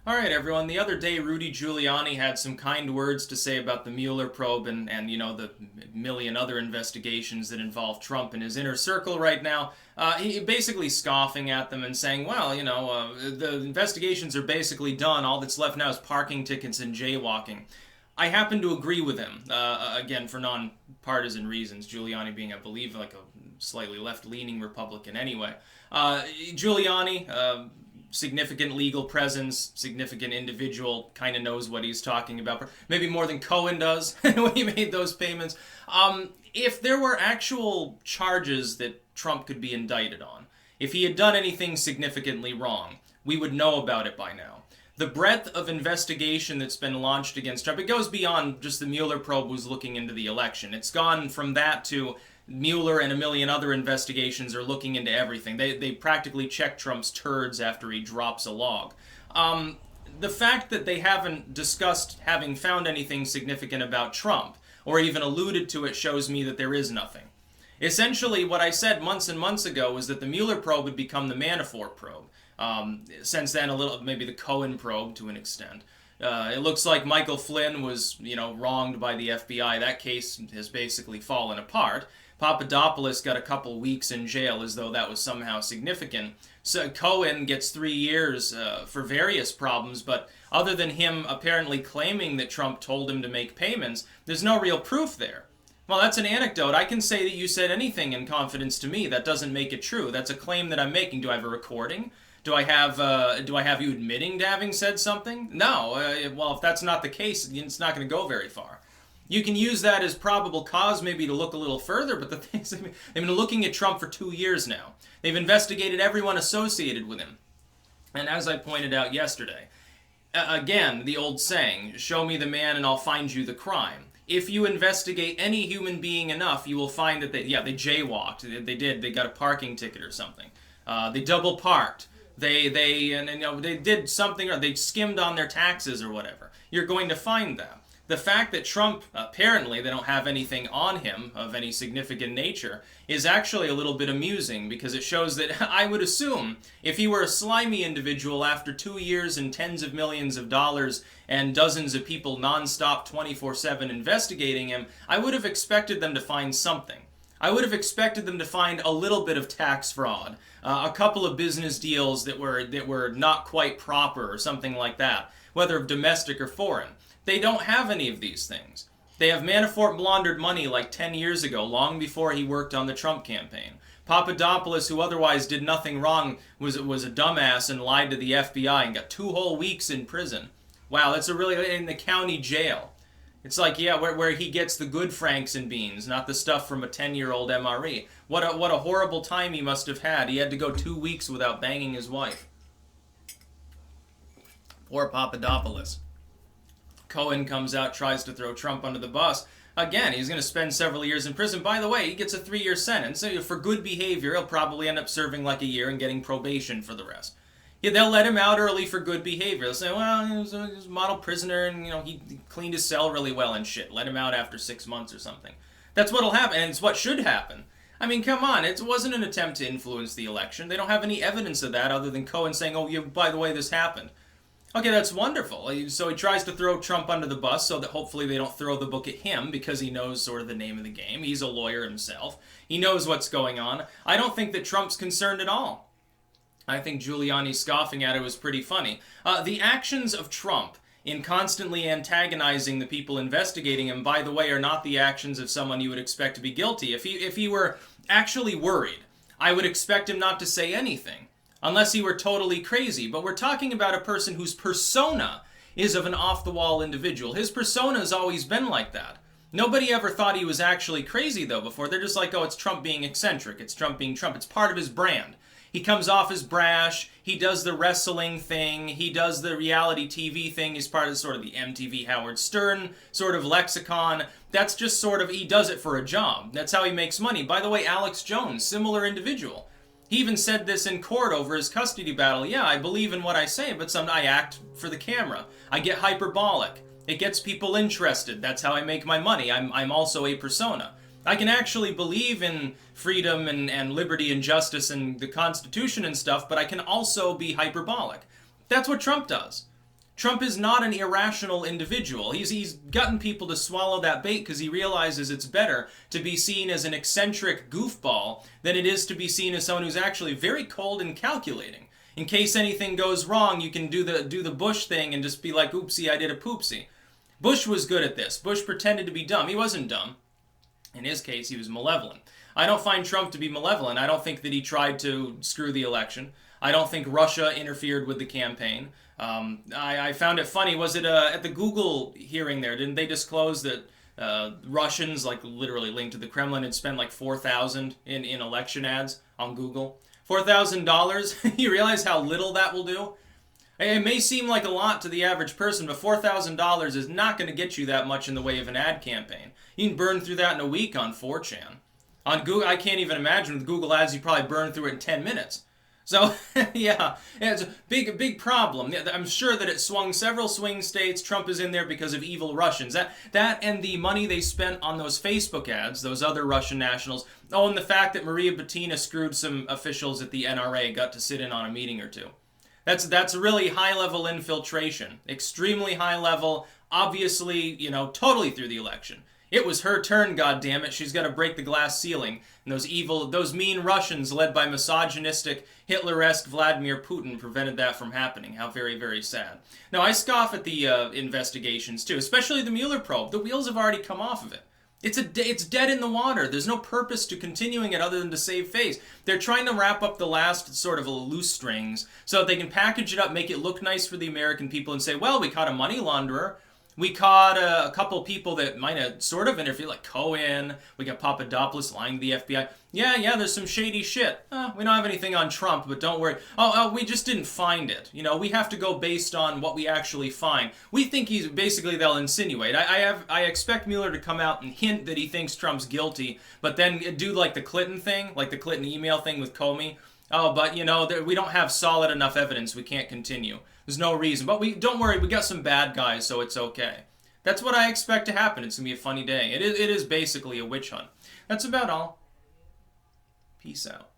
All right, everyone. The other day, Rudy Giuliani had some kind words to say about the Mueller probe and the million other investigations that involve Trump in his inner circle right now. He basically scoffing at them and saying, well, the investigations are basically done. All that's left now is parking tickets and jaywalking. I happen to agree with him, again, for non-partisan reasons. Giuliani being, I believe, like a slightly left-leaning Republican anyway. Giuliani, significant legal presence, significant individual, kind of knows what he's talking about. Maybe more than Cohen does when he made those payments. If there were actual charges that Trump could be indicted on, if he had done anything significantly wrong, we would know about it by now. The breadth of investigation that's been launched against Trump, it goes beyond just the Mueller probe was looking into the election. It's gone from that to Mueller and a million other investigations are looking into everything. They practically check Trump's turds after he drops a log. The fact that they haven't discussed having found anything significant about Trump, or even alluded to it, shows me that there is nothing. Essentially, what I said months and months ago was that the Mueller probe would become the Manafort probe. Since then, a little, maybe the Cohen probe to an extent. It looks like Michael Flynn was, wronged by the FBI. That case has basically fallen apart. Papadopoulos got a couple weeks in jail as though that was somehow significant. So Cohen gets 3 years for various problems, but other than him apparently claiming that Trump told him to make payments, there's no real proof there. Well, that's an anecdote. I can say that you said anything in confidence to me. That doesn't make it true. That's a claim that I'm making. Do I have a recording? Do I have you admitting to having said something? No. Well, if that's not the case, it's not going to go very far. You can use that as probable cause maybe to look a little further, but the thing is, they've been looking at Trump for 2 years now. They've investigated everyone associated with him. And as I pointed out yesterday, again, the old saying, show me the man and I'll find you the crime. If you investigate any human being enough, you will find that they jaywalked. They got a parking ticket or something. They double parked. They did something, or they skimmed on their taxes or whatever. You're going to find that. The fact that Trump, apparently they don't have anything on him of any significant nature, is actually a little bit amusing, because it shows that I would assume if he were a slimy individual after 2 years and tens of millions of dollars and dozens of people nonstop 24/7 investigating him, I would have expected them to find something. I would have expected them to find a little bit of tax fraud, a couple of business deals that were not quite proper or something like that, whether domestic or foreign. They don't have any of these things. They have Manafort laundered money like 10 years ago, long before he worked on the Trump campaign. Papadopoulos, who otherwise did nothing wrong, was a dumbass and lied to the FBI and got 2 whole weeks in prison. Wow, that's in the county jail. It's like, yeah, where he gets the good franks and beans, not the stuff from a 10-year-old MRE. What a horrible time he must have had. He had to go 2 weeks without banging his wife. Poor Papadopoulos. Cohen comes out, tries to throw Trump under the bus. Again, he's going to spend several years in prison. By the way, he gets a 3-year sentence. For good behavior, he'll probably end up serving like a year and getting probation for the rest. Yeah, they'll let him out early for good behavior. They'll say, well, he was a model prisoner and, he cleaned his cell really well and shit. Let him out after 6 months or something. That's what'll happen, and it's what should happen. I mean, come on, it wasn't an attempt to influence the election. They don't have any evidence of that other than Cohen saying, oh, yeah, by the way, this happened. Okay, that's wonderful. So he tries to throw Trump under the bus so that hopefully they don't throw the book at him, because he knows sort of the name of the game. He's a lawyer himself. He knows what's going on. I don't think that Trump's concerned at all. I think Giuliani scoffing at it was pretty funny. The actions of Trump in constantly antagonizing the people investigating him, by the way, are not the actions of someone you would expect to be guilty. If he were actually worried, I would expect him not to say anything. Unless he were totally crazy. But we're talking about a person whose persona is of an off-the-wall individual. His persona has always been like that. Nobody ever thought he was actually crazy, though, before. They're just like, oh, it's Trump being eccentric. It's Trump being Trump. It's part of his brand. He comes off as brash. He does the wrestling thing. He does the reality TV thing. He's part of sort of the MTV Howard Stern sort of lexicon. That's just sort of, he does it for a job. That's how he makes money. By the way, Alex Jones, similar individual. He even said this in court over his custody battle. Yeah, I believe in what I say, but I act for the camera. I get hyperbolic. It gets people interested. That's how I make my money. I'm also a persona. I can actually believe in freedom and liberty and justice and the Constitution and stuff, but I can also be hyperbolic. That's what Trump does. Trump is not an irrational individual. He's gotten people to swallow that bait because he realizes it's better to be seen as an eccentric goofball than it is to be seen as someone who's actually very cold and calculating. In case anything goes wrong, you can do the Bush thing and just be like, oopsie, I did a poopsie. Bush was good at this. Bush pretended to be dumb. He wasn't dumb. In his case, he was malevolent. I don't find Trump to be malevolent. I don't think that he tried to screw the election. I don't think Russia interfered with the campaign. I found it funny. Was it at the Google hearing there? Didn't they disclose that Russians, like literally linked to the Kremlin, had spent like $4,000 in election ads on Google? $4,000? You realize how little that will do? It may seem like a lot to the average person, but $4,000 is not going to get you that much in the way of an ad campaign. You can burn through that in a week on 4chan. On Google, I can't even imagine with Google ads, you probably burn through it in 10 minutes. So, yeah, it's a big problem. I'm sure that it swung several swing states. Trump is in there because of evil Russians. That and the money they spent on those Facebook ads, those other Russian nationals. Oh, and the fact that Maria Butina screwed some officials at the NRA, got to sit in on a meeting or two. That's really high-level infiltration. Extremely high-level, obviously, totally through the election. It was her turn, goddammit. She's got to break the glass ceiling. And those mean Russians led by misogynistic, Hitler-esque Vladimir Putin prevented that from happening. How very, very sad. Now, I scoff at the investigations, too, especially the Mueller probe. The wheels have already come off of it. It's dead in the water. There's no purpose to continuing it other than to save face. They're trying to wrap up the last sort of loose strings so that they can package it up, make it look nice for the American people, and say, well, we caught a money launderer. We caught a couple people that might have sort of interfered, like Cohen. We got Papadopoulos lying to the FBI. Yeah, there's some shady shit. We don't have anything on Trump, but don't worry. We just didn't find it. We have to go based on what we actually find. We think they'll insinuate. I expect Mueller to come out and hint that he thinks Trump's guilty, but then do like the Clinton thing, like the Clinton email thing with Comey. Oh, but we don't have solid enough evidence. We can't continue. There's no reason. But don't worry, we got some bad guys, so it's okay. That's what I expect to happen. It's going to be a funny day. It is basically a witch hunt. That's about all. Peace out.